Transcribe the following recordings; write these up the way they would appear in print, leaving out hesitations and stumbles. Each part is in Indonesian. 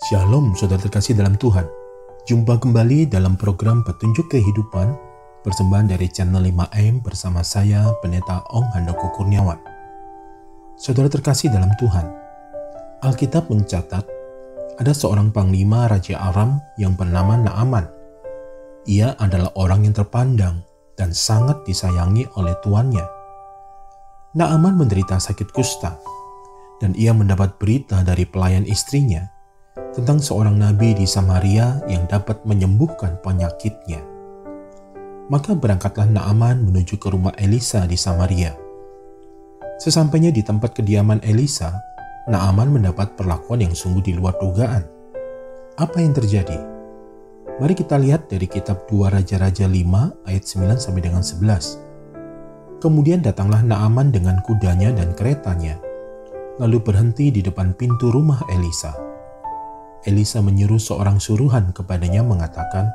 Shalom saudara terkasih dalam Tuhan. Jumpa kembali dalam program Petunjuk Kehidupan persembahan dari channel 5M bersama saya Pendeta Ong Handoko Kurniawan. Saudara terkasih dalam Tuhan, Alkitab mencatat ada seorang panglima Raja Aram yang bernama Naaman. Ia adalah orang yang terpandang dan sangat disayangi oleh tuannya. Naaman menderita sakit kusta dan ia mendapat berita dari pelayan istrinya tentang seorang nabi di Samaria yang dapat menyembuhkan penyakitnya. Maka berangkatlah Naaman menuju ke rumah Elisa di Samaria. Sesampainya di tempat kediaman Elisa, Naaman mendapat perlakuan yang sungguh di luar dugaan. Apa yang terjadi? Mari kita lihat dari kitab 2 Raja-Raja 5 ayat 9 sampai dengan 11. Kemudian datanglah Naaman dengan kudanya dan keretanya, lalu berhenti di depan pintu rumah Elisa. Elisa menyuruh seorang suruhan kepadanya mengatakan,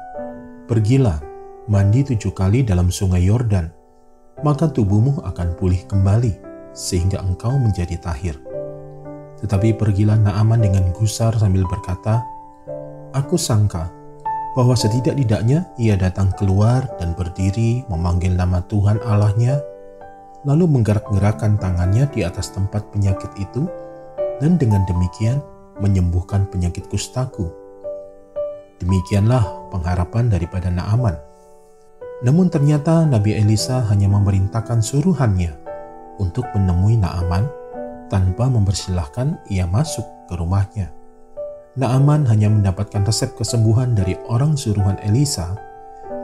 "Pergilah, mandi 7 kali dalam sungai Yordan, maka tubuhmu akan pulih kembali, sehingga engkau menjadi tahir." Tetapi pergilah Naaman dengan gusar sambil berkata, "Aku sangka bahwa setidak-tidaknya ia datang keluar dan berdiri memanggil nama Tuhan Allahnya, lalu menggerak-gerakkan tangannya di atas tempat penyakit itu, dan dengan demikian menyembuhkan penyakit kustaku." Demikianlah pengharapan daripada Naaman. Namun ternyata Nabi Elisa hanya memerintahkan suruhannya untuk menemui Naaman tanpa mempersilahkan ia masuk ke rumahnya. Naaman hanya mendapatkan resep kesembuhan dari orang suruhan Elisa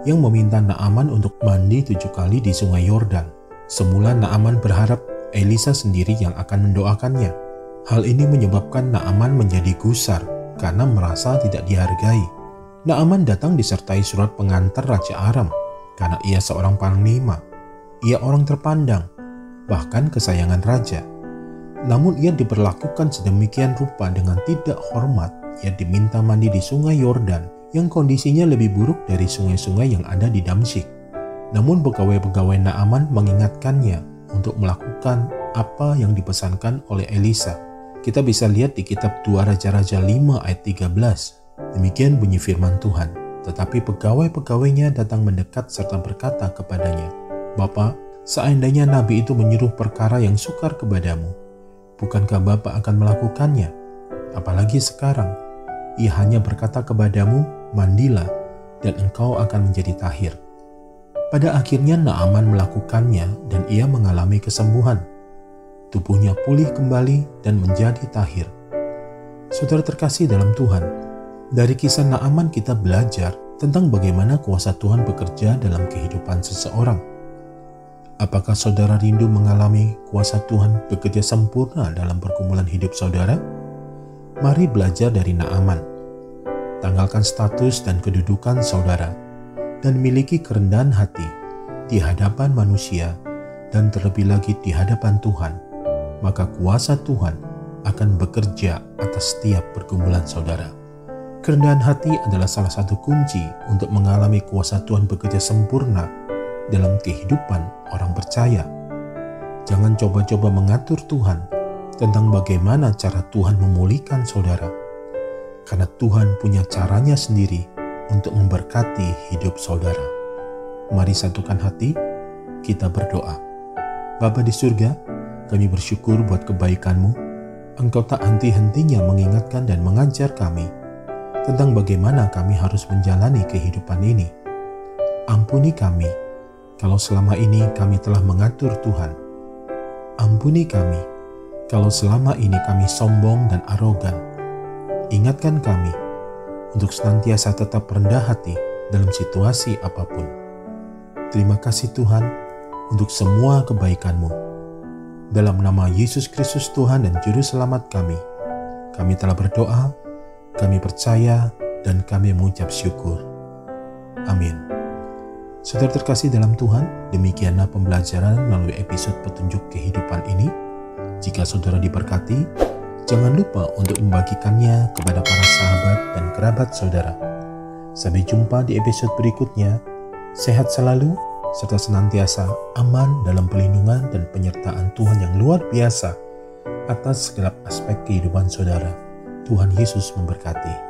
yang meminta Naaman untuk mandi 7 kali di sungai Yordan. Semula Naaman berharap Elisa sendiri yang akan mendoakannya. Hal ini menyebabkan Naaman menjadi gusar karena merasa tidak dihargai. Naaman datang disertai surat pengantar Raja Aram karena ia seorang panglima. Ia orang terpandang, bahkan kesayangan raja. Namun ia diperlakukan sedemikian rupa dengan tidak hormat. Ia diminta mandi di sungai Yordan yang kondisinya lebih buruk dari sungai-sungai yang ada di Damsyik. Namun pegawai-pegawai Naaman mengingatkannya untuk melakukan apa yang dipesankan oleh Elisa. Kita bisa lihat di kitab 2 Raja-Raja 5 ayat 13. Demikian bunyi firman Tuhan. Tetapi pegawai-pegawainya datang mendekat serta berkata kepadanya, "Bapa, seandainya nabi itu menyuruh perkara yang sukar kepadamu, bukankah Bapa akan melakukannya? Apalagi sekarang, ia hanya berkata kepadamu, mandilah, dan engkau akan menjadi tahir." Pada akhirnya Naaman melakukannya dan ia mengalami kesembuhan. Tubuhnya pulih kembali dan menjadi tahir. Saudara terkasih dalam Tuhan, dari kisah Naaman kita belajar tentang bagaimana kuasa Tuhan bekerja dalam kehidupan seseorang. Apakah saudara rindu mengalami kuasa Tuhan bekerja sempurna dalam pergumulan hidup saudara? Mari belajar dari Naaman. Tanggalkan status dan kedudukan saudara dan miliki kerendahan hati di hadapan manusia dan terlebih lagi di hadapan Tuhan. Maka kuasa Tuhan akan bekerja atas setiap pergumulan saudara. Kerendahan hati adalah salah satu kunci untuk mengalami kuasa Tuhan bekerja sempurna dalam kehidupan orang percaya. Jangan coba-coba mengatur Tuhan tentang bagaimana cara Tuhan memulihkan saudara, karena Tuhan punya caranya sendiri untuk memberkati hidup saudara. Mari satukan hati, kita berdoa. Bapa di surga, kami bersyukur buat kebaikan-Mu. Engkau tak henti-hentinya mengingatkan dan mengajar kami tentang bagaimana kami harus menjalani kehidupan ini. Ampuni kami kalau selama ini kami telah mengatur Tuhan. Ampuni kami kalau selama ini kami sombong dan arogan. Ingatkan kami untuk senantiasa tetap rendah hati dalam situasi apapun. Terima kasih Tuhan untuk semua kebaikan-Mu. Dalam nama Yesus Kristus Tuhan dan Juru Selamat kami telah berdoa, kami percaya, dan kami mengucap syukur. Amin. Saudara terkasih dalam Tuhan, demikianlah pembelajaran melalui episode Petunjuk Kehidupan ini. Jika saudara diberkati, jangan lupa untuk membagikannya kepada para sahabat dan kerabat saudara. Sampai jumpa di episode berikutnya. Sehat selalu, serta senantiasa aman dalam perlindungan dan penyertaan Tuhan yang luar biasa atas segala aspek kehidupan saudara. Tuhan Yesus memberkati.